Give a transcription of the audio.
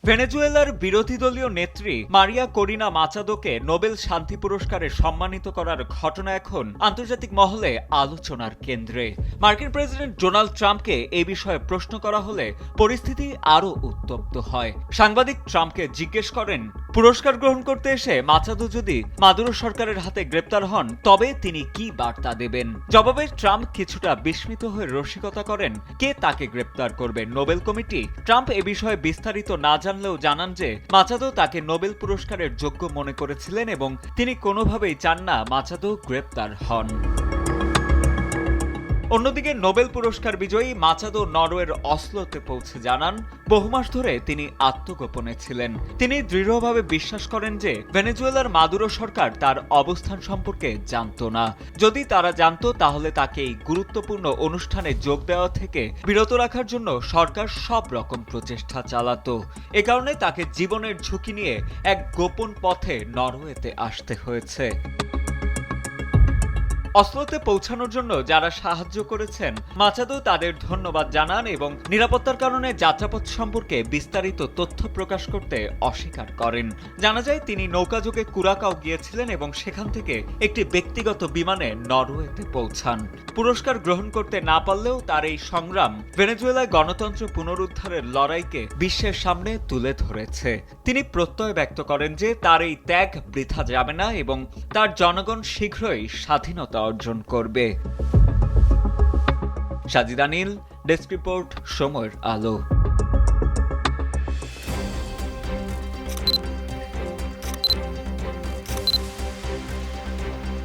ভেনেজুয়েলার বিরোধী দলীয় নেত্রী মারিয়া করিনা মাচাদোকে নোবেল শান্তি পুরস্কারে সম্মানিত করার ঘটনা এখন আন্তর্জাতিক মহলে আলোচনার কেন্দ্রে। মার্কিন প্রেসিডেন্ট ডোনাল্ড ট্রাম্পকে এই বিষয়ে প্রশ্ন করা হলে পরিস্থিতি আরও উত্তপ্ত হয়। সাংবাদিক ট্রাম্পকে জিজ্ঞেস করেন, পুরস্কার গ্রহণ করতে এসে মাচাদো যদি মাদুরো সরকারের হাতে গ্রেপ্তার হন তবে তিনি কি বার্তা দেবেন। জবাবে ট্রাম্প কিছুটা বিস্মিত হয়ে রসিকতা করেন, কে তাকে গ্রেপ্তার করবে, নোবেল কমিটি? ট্রাম্প এ বিষয়ে বিস্তারিত না জানলেও জানান যে মাচাদো তাকে নোবেল পুরস্কারের যোগ্য মনে করেছিলেন এবং তিনি কোনোভাবেই চান না মাচাদো গ্রেপ্তার হন। অন্যদিকে নোবেল পুরস্কার বিজয়ী মাচাদো নরওয়ের অসলোতে পৌঁছে জানান, বহু মাস ধরে তিনি আত্মগোপনে ছিলেন। তিনি দৃঢ়ভাবে বিশ্বাস করেন যে ভেনেজুয়েলার মাদুরো সরকার তার অবস্থান সম্পর্কে জানত না। যদি তারা জানত তাহলে তাকে এই গুরুত্বপূর্ণ অনুষ্ঠানে যোগ দেওয়া থেকে বিরত রাখার জন্য সরকার সব রকম প্রচেষ্টা চালাতো। এ কারণে তাকে জীবনের ঝুঁকি নিয়ে এক গোপন পথে নরওয়েতে আসতে হয়েছে। অসলোতে পৌঁছানোর জন্য যারা সাহায্য করেছেন মাচাদো তাদের ধন্যবাদ জানান এবং নিরাপত্তার কারণে যাত্রাপথ সম্পর্কে বিস্তারিত তথ্য প্রকাশ করতে অস্বীকার করেন। জানা যায় তিনি নৌকাযোগে কুরাকাও গিয়েছিলেন এবং সেখান থেকে একটি ব্যক্তিগত বিমানে নরওয়েতে পৌঁছান। পুরস্কার গ্রহণ করতে না পারলেও তার এই সংগ্রাম ভেনেজুয়েলায় গণতন্ত্র পুনরুদ্ধারের লড়াইকে বিশ্বের সামনে তুলে ধরেছে। তিনি প্রত্যয় ব্যক্ত করেন যে তার এই ত্যাগ বৃথা যাবে না এবং তার জনগণ শীঘ্রই স্বাধীনতা অর্জন করবে। সাজিদ আনিল, ডেস্ক রিপোর্ট, সময়ের আলো।